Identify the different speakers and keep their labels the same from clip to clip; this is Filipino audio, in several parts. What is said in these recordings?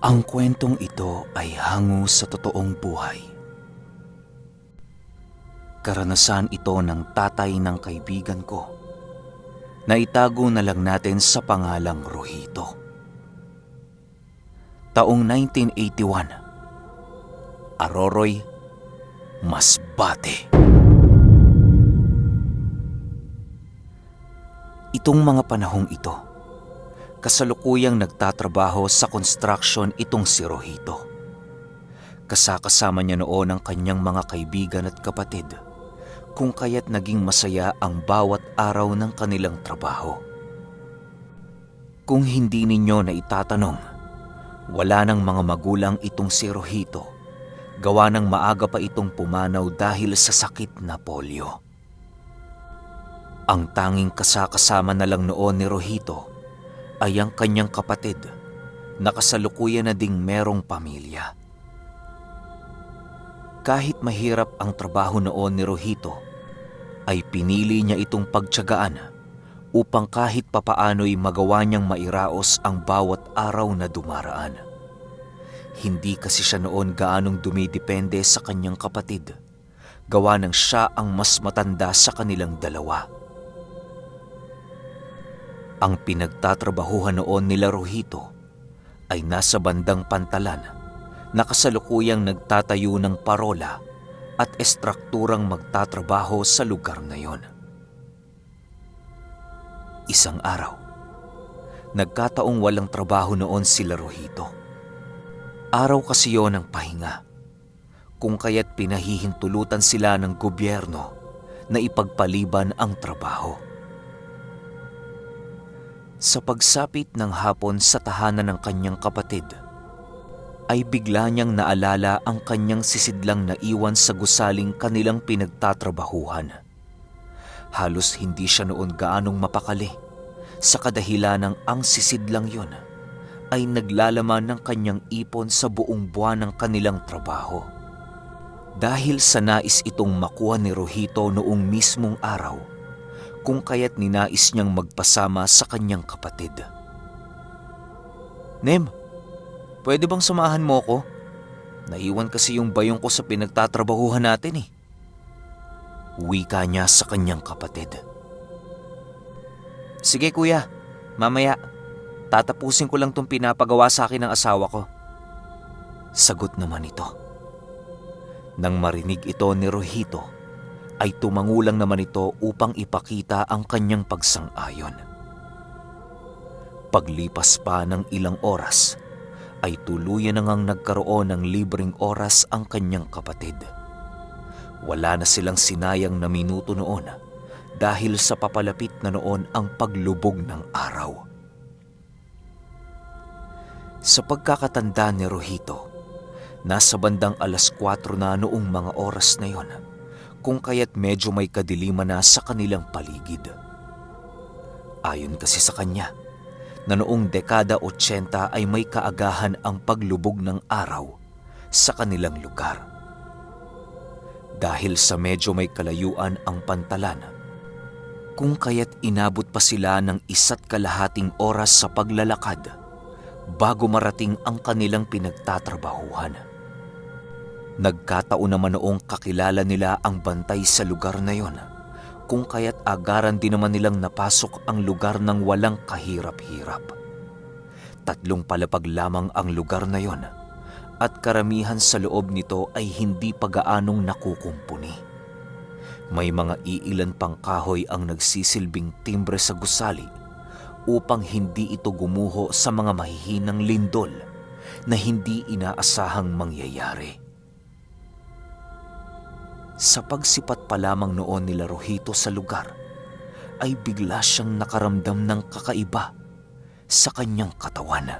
Speaker 1: Ang kwentong ito ay hango sa totoong buhay. Karanasan ito ng tatay ng kaibigan ko na itago na lang natin sa pangalang Rohito. Taong 1981, Aroroy, Masbate. Itong mga panahong ito, kasalukuyang nagtatrabaho sa construction itong si Rohito. Kasakasama niya noon ang kanyang mga kaibigan at kapatid, kung kaya't naging masaya ang bawat araw ng kanilang trabaho. Kung hindi ninyo na itatanong, wala ng mga magulang itong si Rohito, gawa ng maaga pa itong pumanaw dahil sa sakit na polio. Ang tanging kasakasama na lang noon ni Rohito ay ang kanyang kapatid na kasalukuyan na ding merong pamilya. Kahit mahirap ang trabaho noon ni Rohito, ay pinili niya itong pagtiyagaan upang kahit papaano'y magawa niyang mairaos ang bawat araw na dumaraan. Hindi kasi siya noon gaanong dumidepende sa kanyang kapatid, gawa ng siya ang mas matanda sa kanilang dalawa. Ang pinagtatrabahuhan noon nila Rohito ay nasa bandang Pantalan na kasalukuyang nagtatayo ng parola at estrukturang magtatrabaho sa lugar na yon. Isang araw, nagkataong walang trabaho noon sila Rohito. Araw kasi yon ng pahinga, kung kaya't pinahihintulutan sila ng gobyerno na ipagpaliban ang trabaho. Sa pagsapit ng hapon sa tahanan ng kanyang kapatid, ay bigla niyang naalala ang kanyang sisidlang naiwan sa gusaling kanilang pinagtatrabahuhan. Halos hindi siya noon gaanong mapakali sa kadahilanang ang sisidlang yon ay naglalaman ng kanyang ipon sa buong buwan ng kanilang trabaho. Dahil sa nais itong makuha ni Rohito noong mismong araw, kung kaya't ninais niyang magpasama sa kanyang kapatid. "Nem, pwede bang samahan mo ko? Naiwan kasi yung bayong ko sa pinagtatrabahuhan natin eh." Wika niya sa kanyang kapatid. "Sige kuya, mamaya. Tatapusin ko lang tong pinapagawa sa akin ng asawa ko." Sagot naman ito. Nang marinig ito ni Rohito, ay tumangulang naman ito upang ipakita ang kanyang pagsang-ayon. Paglipas pa ng ilang oras, ay tuluyan na ngang nagkaroon ng libreng oras ang kanyang kapatid. Wala na silang sinayang na minuto noon dahil sa papalapit na noon ang paglubog ng araw. Sa pagkakatanda ni Rohito, nasa bandang 4:00 na noong mga oras na yon, kung kaya't medyo may kadiliman na sa kanilang paligid. Ayon kasi sa kanya, na noong dekada 80 ay may kaagahan ang paglubog ng araw sa kanilang lugar. Dahil sa medyo may kalayuan ang Pantalan, kung kaya't inabot pa sila ng 1.5 oras sa paglalakad bago marating ang kanilang pinagtatrabahuhan. Nagkataon naman noong kakilala nila ang bantay sa lugar na yon, kung kaya't agaran din naman nilang napasok ang lugar ng walang kahirap-hirap. 3 palapag lamang ang lugar na yon at karamihan sa loob nito ay hindi pa gaanong nakukumpuni. May mga iilan pang kahoy ang nagsisilbing timbre sa gusali upang hindi ito gumuho sa mga mahihinang lindol na hindi inaasahang mangyayari. Sa pagsipat pa lamang noon nila Rohito sa lugar, ay bigla siyang nakaramdam ng kakaiba sa kanyang katawan.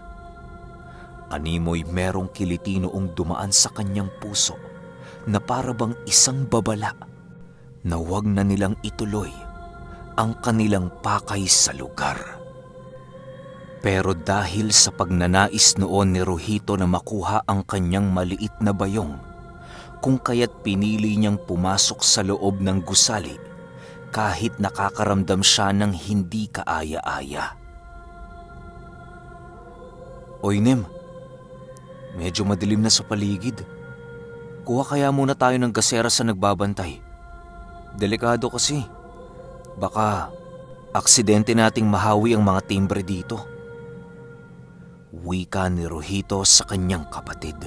Speaker 1: Animoy merong kiliti noong dumaan sa kanyang puso na para bang isang babala na huwag na nilang ituloy ang kanilang pakay sa lugar. Pero dahil sa pagnanais noon ni Rohito na makuha ang kanyang maliit na bayong, kung kaya't pinili niyang pumasok sa loob ng gusali kahit nakakaramdam siya ng hindi kaaya-aya. "Oy Nem, Medyo madilim na sa paligid. Kuha kaya muna tayo ng gasera sa nagbabantay. Delikado kasi. Baka aksidente nating mahawi ang mga timbre dito. Wika ni Rohito sa kanyang kapatid.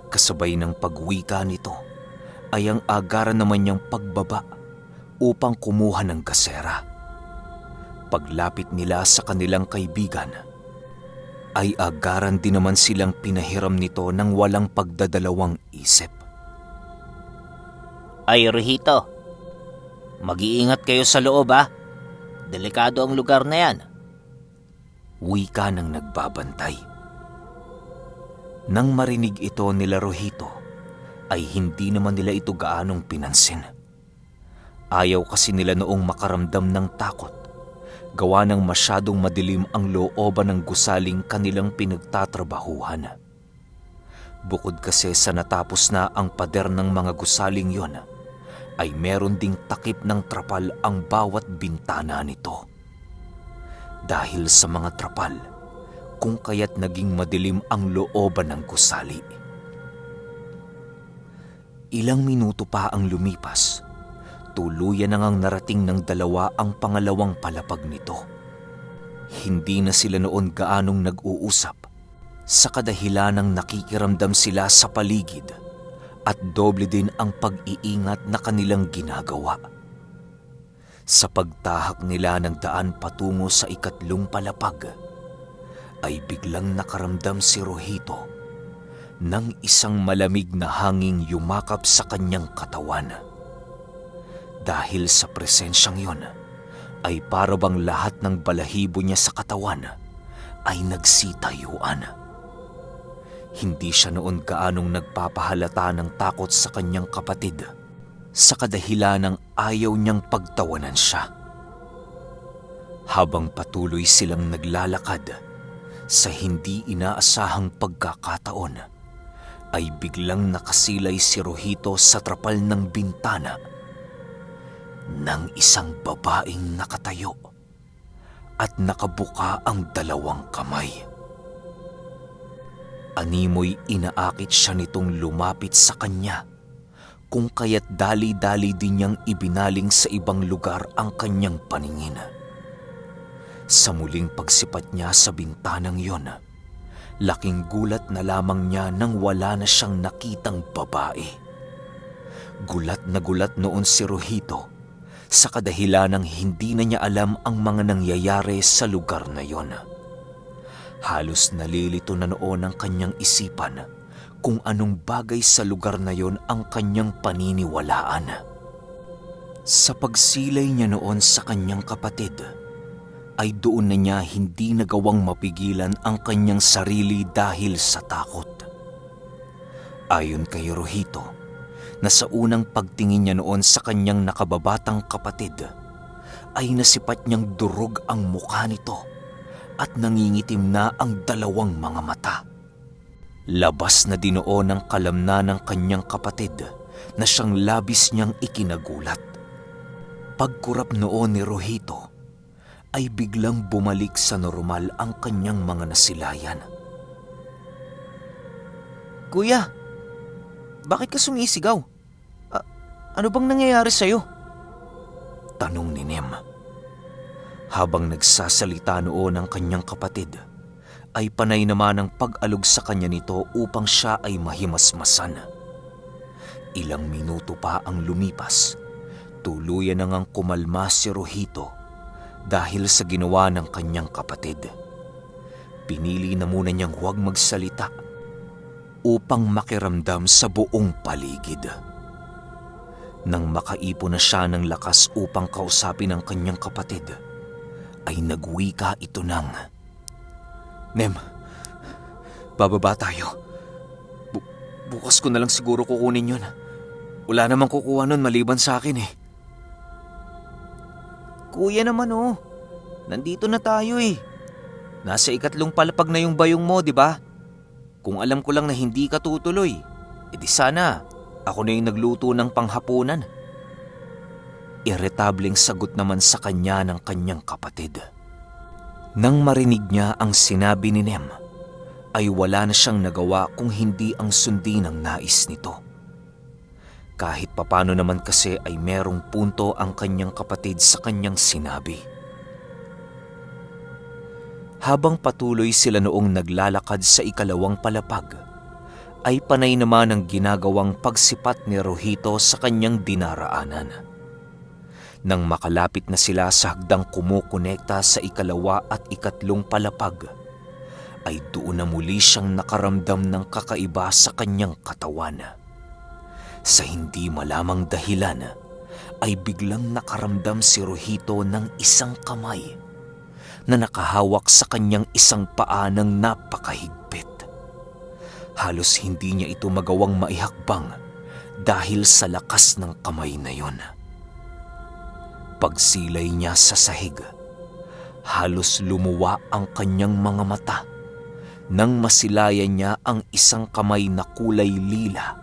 Speaker 1: Kasabay ng pagwika nito ay ang agaran naman niyang pagbaba upang kumuha ng gasera. Paglapit nila sa kanilang kaibigan, ay agaran din naman silang pinahiram nito ng walang pagdadalawang isip.
Speaker 2: Ay, Rohito, mag-iingat kayo sa loob ha. Delikado ang lugar na yan.
Speaker 1: Wika ng nagbabantay. Nang marinig ito nila Rohito, ay hindi naman nila ito gaanong pinansin. Ayaw kasi nila noong makaramdam ng takot, gawa ng masyadong madilim ang looban ng gusaling kanilang pinagtatrabahuhan. Bukod kasi sa natapos na ang pader ng mga gusaling yon, ay meron ding takip ng trapal ang bawat bintana nito. Dahil sa mga trapal, kung kaya't naging madilim ang looban ng gusali. Ilang minuto pa ang lumipas, tuluyan na ngang narating ng dalawa ang pangalawang palapag nito. Hindi na sila noon gaanong nag-uusap sa kadahilanang nakikiramdam sila sa paligid at doble din ang pag-iingat na kanilang ginagawa. Sa pagtahak nila ng daan patungo sa ikatlong palapag, ay biglang nakaramdam si Rohito ng isang malamig na hanging yumakap sa kanyang katawan. Dahil sa presensyang yon, ay parabang lahat ng balahibo niya sa katawan ay nagsitayuan. Hindi siya noon gaanong nagpapahalata ng takot sa kanyang kapatid sa kadahilanang ayaw niyang pagtawanan siya. Habang patuloy silang naglalakad, sa hindi inaasahang pagkakataon, ay biglang nakasilay si Rohito sa trapal ng bintana ng isang babaeng nakatayo at nakabuka ang dalawang kamay. Animoy inaakit siya nitong lumapit sa kanya, kung kaya't dali-dali din niyang ibinaling sa ibang lugar ang kanyang paningin. Sa muling pagsipat niya sa bintanang yon, laking gulat na lamang niya nang wala na siyang nakitang babae. Gulat na gulat noon si Rohito sa kadahilanang hindi na niya alam ang mga nangyayari sa lugar na yon. Halos nalilito na noon ang kanyang isipan kung anong bagay sa lugar na yon ang kanyang paniniwalaan. Sa pagsilay niya noon sa kanyang kapatid, ay doon na niya hindi nagawang mapigilan ang kanyang sarili dahil sa takot. Ayon kay Rohito, na sa unang pagtingin niya noon sa kanyang nakababatang kapatid, ay nasipat niyang durog ang mukha nito at nangingitim na ang dalawang mga mata. Labas na dinoon ang kalamnan ng kanyang kapatid na siyang labis niyang ikinagulat. Pagkurap noon ni Rohito, ay biglang bumalik sa normal ang kanyang mga nasilayan.
Speaker 2: Kuya, bakit ka sumisigaw? Ano bang nangyayari sa'yo?
Speaker 1: Tanong ni Nem. Habang nagsasalita noon ang kanyang kapatid, ay panay naman ang pag-alog sa kanya nito upang siya ay mahimasmasan. Ilang minuto pa ang lumipas, tuluyan na ngang kumalma si Rohito dahil sa ginawa ng kanyang kapatid. Pinili na muna niyang huwag magsalita upang makiramdam sa buong paligid. Nang makaipon na siya ng lakas upang kausapin ang kanyang kapatid, ay nagwika ito ng, Nem, bababa tayo. Bukas ko na lang siguro kukunin yun. Wala namang kukuha nun maliban sa akin eh.
Speaker 2: Kuya naman nandito na tayo eh. Nasa ikatlong palapag na yung bayong mo, di ba? Kung alam ko lang na hindi ka tutuloy, edi sana ako na yung nagluto ng panghapunan.
Speaker 1: Irritableng sagot naman sa kanya ng kanyang kapatid. Nang marinig niya ang sinabi ni Nem, ay wala na siyang nagawa kung hindi ang sundin ang nais nito. Kahit papano naman kasi ay merong punto ang kanyang kapatid sa kanyang sinabi. Habang patuloy sila noong naglalakad sa ikalawang palapag, ay panay naman ang ginagawang pagsipat ni Rohito sa kanyang dinaraanan. Nang makalapit na sila sa hagdang kumukonekta sa ikalawa at ikatlong palapag, ay doon na muli siyang nakaramdam ng kakaiba sa kanyang katawan. Sa hindi malamang dahilan, ay biglang nakaramdam si Rohito ng isang kamay na nakahawak sa kanyang isang paa ng napakahigpit. Halos hindi niya ito magawang maihakbang dahil sa lakas ng kamay na yon. Pagsilay niya sa sahig, halos lumuwa ang kanyang mga mata nang masilayan niya ang isang kamay na kulay lila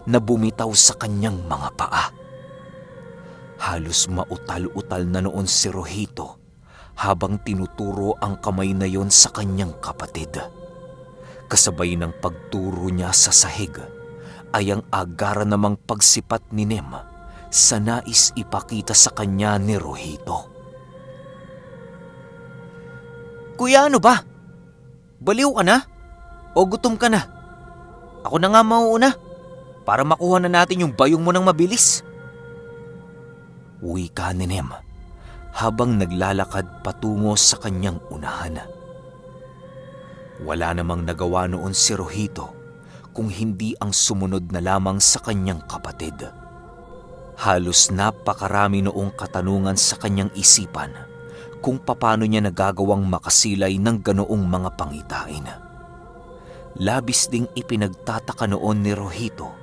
Speaker 1: na bumitaw sa kanyang mga paa. Halos mautal-utal na noon si Rohito habang tinuturo ang kamay na yon sa kanyang kapatid. Kasabay ng pagturo niya sa sahig ay ang agara namang pagsipat ni Nem sa nais ipakita sa kanya ni Rohito.
Speaker 2: Kuya, ano ba? Baliw ka na? O gutom ka na? Ako na nga mauuna para makuha na natin yung bayong mo ng mabilis.
Speaker 1: Wika ni Nem habang naglalakad patungo sa kanyang unahan. Wala namang nagawa noon si Rohito kung hindi ang sumunod na lamang sa kanyang kapatid. Halos napakarami noong katanungan sa kanyang isipan kung paano niya nagagawang makasilay ng ganoong mga pangitain. Labis ding ipinagtataka noon ni Rohito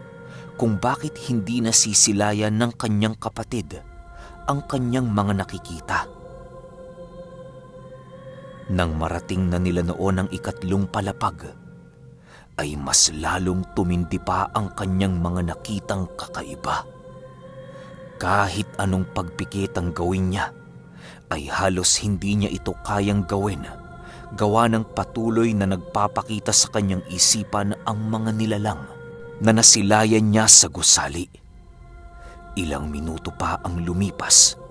Speaker 1: kung bakit hindi nasisilayan ng kanyang kapatid ang kanyang mga nakikita. Nang marating na nila noon ang ikatlong palapag, ay mas lalong tumindi pa ang kanyang mga nakitang kakaiba. Kahit anong pagpikit ang gawin niya, ay halos hindi niya ito kayang gawin, gawa ng patuloy na nagpapakita sa kanyang isipan ang mga nilalang na nasilayan niya sa gusali. Ilang minuto pa ang lumipas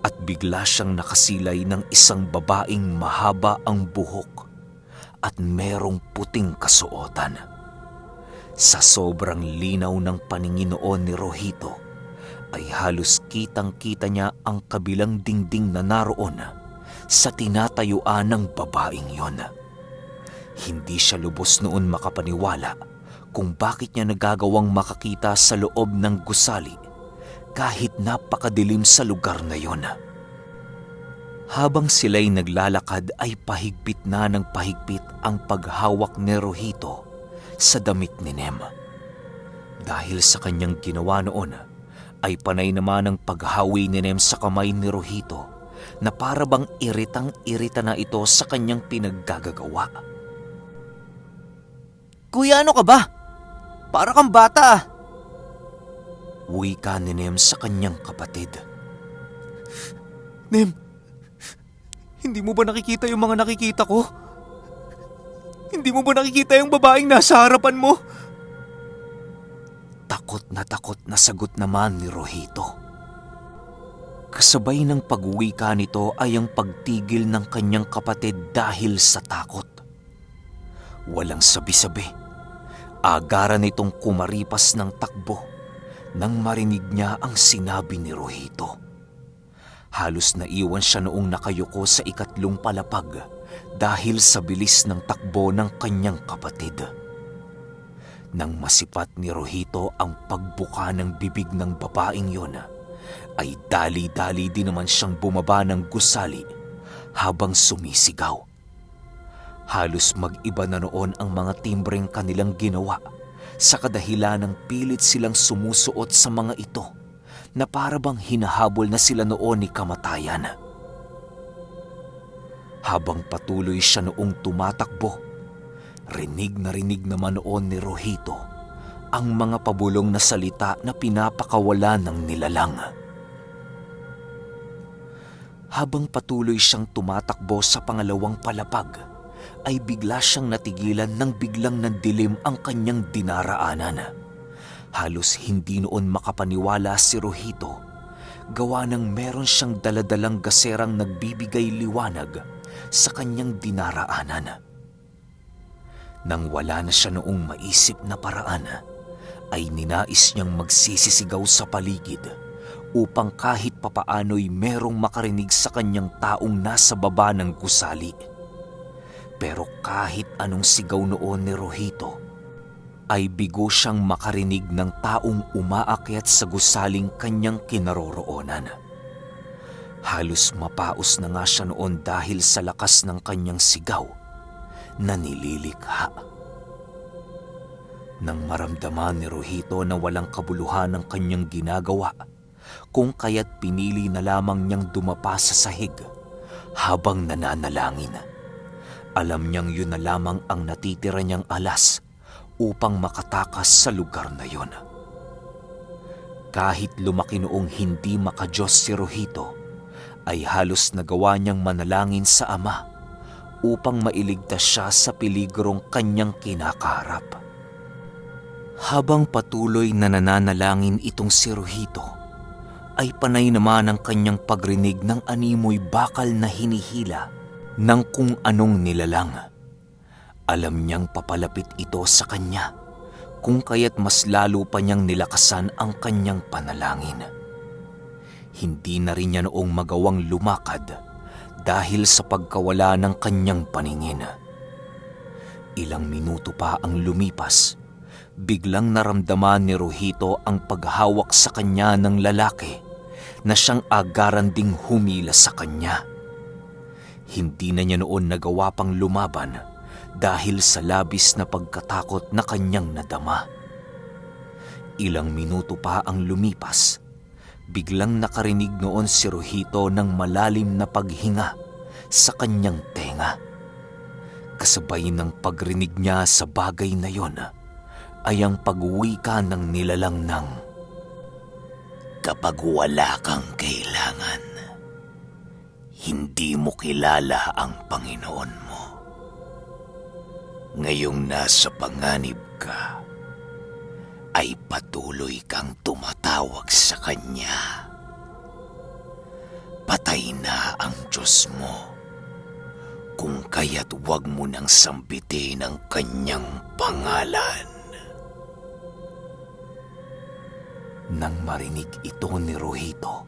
Speaker 1: at bigla siyang nakasilay ng isang babaeng mahaba ang buhok at merong puting kasuotan. Sa sobrang linaw ng paningin noon ni Rohito, ay halos kitang-kita niya ang kabilang dingding na naroon sa tinatayuan ng babaeng yon. Hindi siya lubos noon makapaniwala kung bakit niya nagagawang makakita sa loob ng gusali kahit napakadilim sa lugar na yon. Habang sila'y naglalakad ay pahigpit na ng pahigpit ang paghawak ni Rohito sa damit ni Nem. Dahil sa kanyang ginawa noon, ay panay naman ang paghawi ni Nem sa kamay ni Rohito na para bang iritang-irita na ito sa kanyang pinaggagawa.
Speaker 2: Kuya, ano ka ba? Para kang bata ah.
Speaker 1: Wika ni Nem sa kanyang kapatid.
Speaker 2: Nem, hindi mo ba nakikita yung mga nakikita ko? Hindi mo ba nakikita yung babaeng nasa harapan mo?
Speaker 1: Takot na sagot naman ni Rohito. Kasabay ng pag-uwika nito ay ang pagtigil ng kanyang kapatid dahil sa takot. Walang sabi-sabi, agaran nitong kumaripas ng takbo nang marinig niya ang sinabi ni Rohito. Halos naiwan siya noong nakayuko sa ikatlong palapag dahil sa bilis ng takbo ng kanyang kapatid. Nang masipat ni Rohito ang pagbuka ng bibig ng babaeng yon, ay dali-dali din naman siyang bumaba ng gusali habang sumisigaw. Halos mag-iba na noon ang mga timbreng kanilang ginawa sa kadahilan ng pilit silang sumusuot sa mga ito na para bang hinahabol na sila noon ni kamatayan. Habang patuloy siya noong tumatakbo, rinig na rinig naman noon ni Rohito ang mga pabulong na salita na pinapakawala ng nilalang. Habang patuloy siyang tumatakbo sa pangalawang palapag, ay bigla siyang natigilan nang biglang nandilim ang kanyang dinaraanan. Halos hindi noon makapaniwala si Rojito, gawa ng meron siyang daladalang gaserang nagbibigay liwanag sa kanyang dinaraanan. Nang wala na siya noong maisip na paraan, ay ninais niyang magsisisigaw sa paligid upang kahit papaano'y merong makarinig sa kanyang taong nasa baba ng gusali. Pero kahit anong sigaw noon ni Rojito, ay bigo siyang makarinig ng taong umaakyat sa gusaling kanyang kinaroroonan. Halos mapaos na nga siya noon dahil sa lakas ng kanyang sigaw na nililikha. Nang maramdaman ni Rojito na walang kabuluhan ang kanyang ginagawa, kung kaya't pinili na lamang niyang dumapa sa sahig habang nananalangin. Alam niyang yun na lamang ang natitira niyang alas upang makatakas sa lugar na yon. Kahit lumaki noong hindi makadiyos si Rojito, ay halos nagawa niyang manalangin sa Ama upang mailigtas siya sa peligrong kanyang kinakaharap. Habang patuloy na nananalangin itong si Rojito, ay panay naman ang kanyang pagrinig ng animoy bakal na hinihila ng kung anong nilalang. Alam niyang papalapit ito sa kanya, kung kaya't mas lalo pa niyang nilakasan ang kanyang panalangin. Hindi na rin niya noong magawang lumakad dahil sa pagkawala ng kanyang paningin. Ilang minuto pa ang lumipas, biglang naramdaman ni Rojito ang paghawak sa kanya ng lalaki na siyang agaran ding humila sa kanya. Hindi na niya noon nagawa pang lumaban dahil sa labis na pagkatakot na kanyang nadama. Ilang minuto pa ang lumipas, biglang nakarinig noon si Rojito ng malalim na paghinga sa kanyang tenga. Kasabay ng pagrinig niya sa bagay na yon ay ang pagwika ng nilalang ng, "Kapag wala kang kailangan, hindi mo kilala ang Panginoon mo. Ngayong nasa panganib ka, ay patuloy kang tumatawag sa Kanya. Patay na ang Diyos mo, kung kaya't huwag mo nang sambitin ang Kanyang pangalan." Nang marinig ito ni Rojito,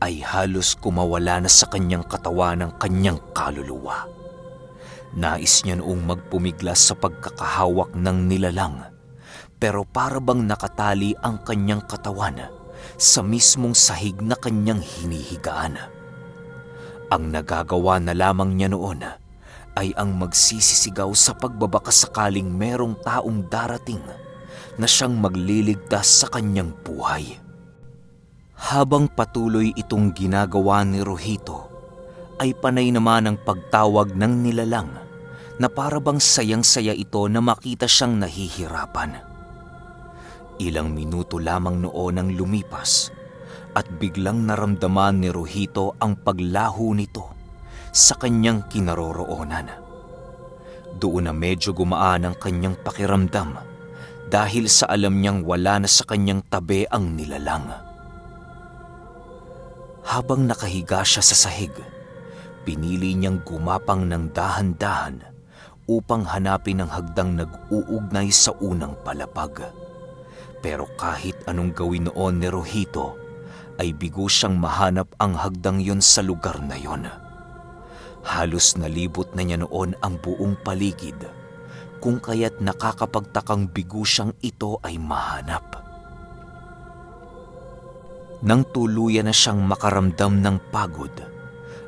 Speaker 1: ay halos kumawala na sa kanyang katawan ang kanyang kaluluwa. Nais niya noong magpumiglas sa pagkakahawak ng nilalang, pero para bang nakatali ang kanyang katawan sa mismong sahig na kanyang hinihigaan. Ang nagagawa na lamang niya noon ay ang magsisisigaw sa pagbabaka sakaling merong taong darating na siyang magliligtas sa kanyang buhay. Habang patuloy itong ginagawa ni Rojito, ay panay naman ang pagtawag ng nilalang na para bang sayang-saya ito na makita siyang nahihirapan. Ilang minuto lamang noon ang lumipas at biglang naramdaman ni Rojito ang paglaho nito sa kanyang kinaroroonan. Doon na medyo gumaan ang kanyang pakiramdam dahil sa alam niyang wala na sa kanyang tabi ang nilalang. Habang nakahiga siya sa sahig, pinili niyang gumapang ng dahan-dahan upang hanapin ang hagdang nag-uugnay sa unang palapag. Pero kahit anong gawin noon ni Rojito, ay bigo siyang mahanap ang hagdang yon sa lugar na yon. Halos nalibot na niya noon ang buong paligid, kung kaya't nakakapagtakang bigo siyang ito ay mahanap. Nang tuluyan na siyang makaramdam ng pagod,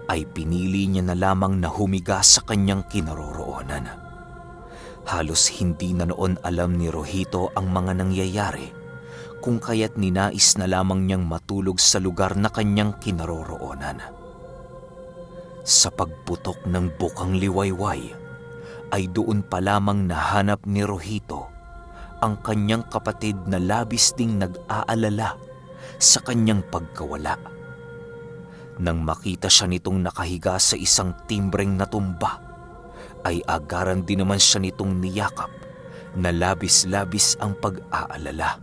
Speaker 1: ay pinili niya na lamang na humiga sa kanyang kinaroroonan. Halos hindi na noon alam ni Rojito ang mga nangyayari, kung kaya't ninais na lamang niyang matulog sa lugar na kanyang kinaroroonan. Sa pagputok ng bukang liwayway, ay doon pa lamang nahanap ni Rojito ang kanyang kapatid na labis ding nag-aalala sa kanyang pagkawala. Nang makita siya nitong nakahiga sa isang timbreng natumba, ay agaran din naman siya nitong niyakap na labis-labis ang pag-aalala.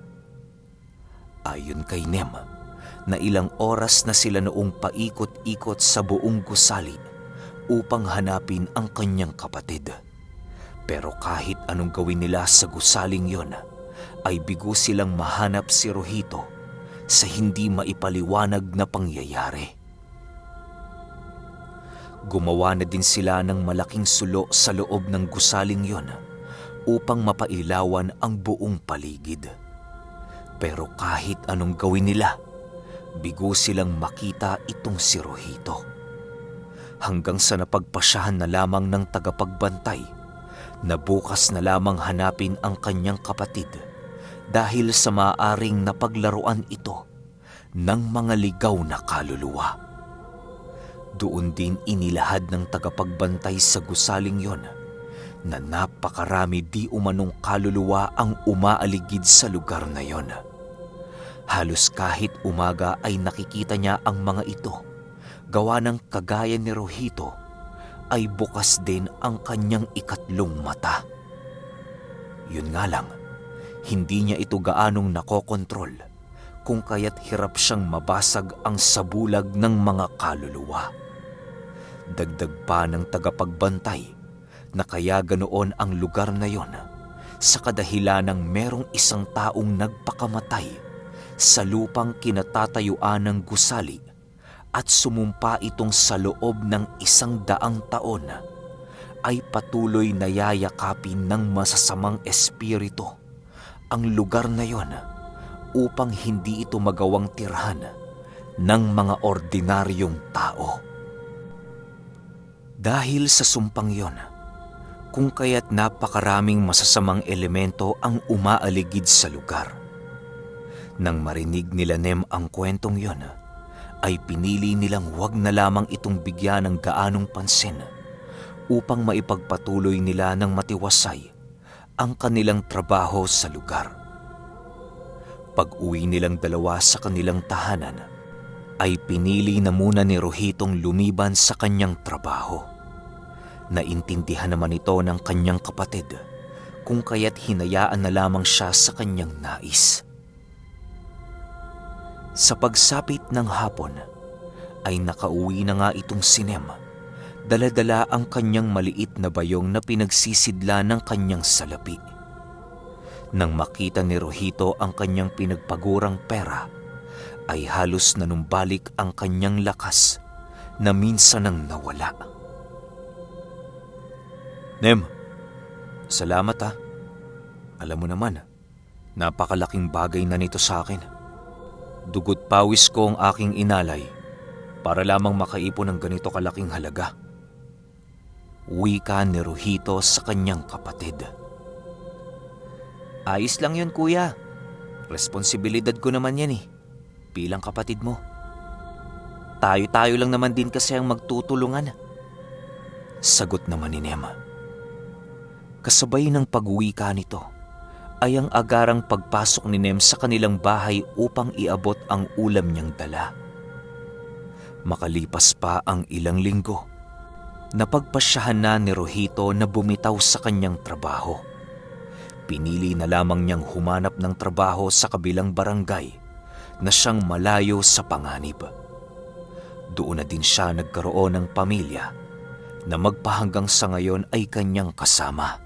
Speaker 1: Ayon kay Nem, na ilang oras na sila noong paikot-ikot sa buong gusali upang hanapin ang kanyang kapatid. Pero kahit anong gawin nila sa gusaling yon, ay bigo silang mahanap si Rohito sa hindi maipaliwanag na pangyayari. Gumawa na din sila ng malaking sulo sa loob ng gusaling yon upang mapailawan ang buong paligid. Pero kahit anong gawin nila, bigo silang makita itong si Rohito. Hanggang sa napagpasyahan na lamang ng tagapagbantay na bukas na lamang hanapin ang kanyang kapatid dahil sa maaaring napaglaruan ito ng mga ligaw na kaluluwa. Doon din inilahad ng tagapagbantay sa gusaling yon na napakarami di umanong kaluluwa ang umaaligid sa lugar na yon. Halos kahit umaga ay nakikita niya ang mga ito. Gawa ng kagaya ni Rohito, ay bukas din ang kanyang ikatlong mata. Yun nga lang, hindi niya ito gaanong nakokontrol, kung kaya't hirap siyang mabasag ang sabulag ng mga kaluluwa. Dagdag pa ng tagapagbantay na kaya ganoon ang lugar na yon sa kadahilanang merong isang taong nagpakamatay sa lupang kinatatayuan ng gusali at sumumpa itong sa loob ng 100 taon ay patuloy na yayakapin ng masasamang espiritu ang lugar na yon upang hindi ito magawang tirhan ng mga ordinaryong tao. Dahil sa sumpang yon, kung kaya't napakaraming masasamang elemento ang umaaligid sa lugar. Nang marinig nila Nem ang kwentong yon, ay pinili nilang wag na lamang itong bigyan ng gaanong pansin upang maipagpatuloy nila ng matiwasay ang kanilang trabaho sa lugar. Pag-uwi nilang dalawa sa kanilang tahanan, ay pinili na muna ni Rohitong lumiban sa kanyang trabaho. Naintindihan naman ito ng kanyang kapatid kung kaya't hinayaan na lamang siya sa kanyang nais. Sa pagsapit ng hapon, ay nakauwi na nga itong si Nem. Dala-dala ang kanyang maliit na bayong na pinagsisidla ng kanyang salapi. Nang makita ni Rohito ang kanyang pinagpagurang pera, ay halos nanumbalik ang kanyang lakas na minsan nang nawala. Nem, salamat ha. Alam mo naman, napakalaking bagay na nito sa akin. Dugot pawis ko ang aking inalay para lamang makaipon ng ganito kalaking halaga. Wika ni Rohito sa kanyang kapatid. Ayos lang yun, kuya. Responsibilidad ko naman yan bilang kapatid mo. Tayo-tayo lang naman din kasi ang magtutulungan. Sagot naman ni Nem. Kasabay ng pag-wika nito ay ang agarang pagpasok ni Nem sa kanilang bahay upang iabot ang ulam niyang dala. Makalipas pa ang ilang linggo, napagpasyahan na ni Rohito na bumitaw sa kanyang trabaho. Pinili na lamang niyang humanap ng trabaho sa kabilang barangay na siyang malayo sa panganib. Doon na din siya nagkaroon ng pamilya na magpahanggang sa ngayon ay kanyang kasama.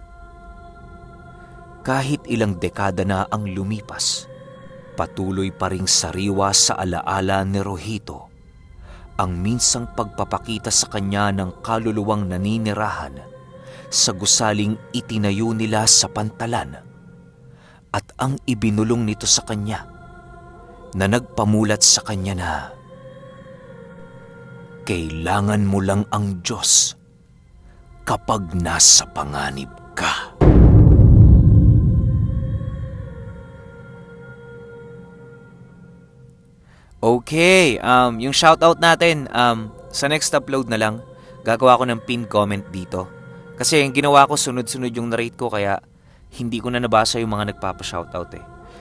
Speaker 1: Kahit ilang dekada na ang lumipas, patuloy pa ring sariwa sa alaala ni Rohito ang minsang pagpapakita sa kanya ng kaluluwang naninirahan sa gusaling itinayo nila sa pantalan at ang ibinulong nito sa kanya na nagpamulat sa kanya na kailangan mo lang ang Diyos kapag nasa panganib ka.
Speaker 2: Okay, yung shoutout natin, sa next upload na lang, gagawa ko ng pinned comment dito. Kasi yung ginawa ko, sunod-sunod yung narrate ko, kaya hindi ko na nabasa yung mga nagpapa-shoutout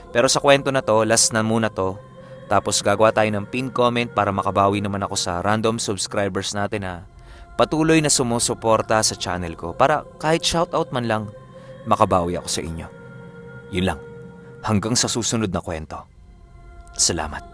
Speaker 2: Pero sa kwento na to, last na muna to, tapos gagawa tayo ng pinned comment para makabawi naman ako sa random subscribers natin patuloy na sumusuporta sa channel ko para kahit shoutout man lang, makabawi ako sa inyo. Yun lang. Hanggang sa susunod na kwento. Salamat.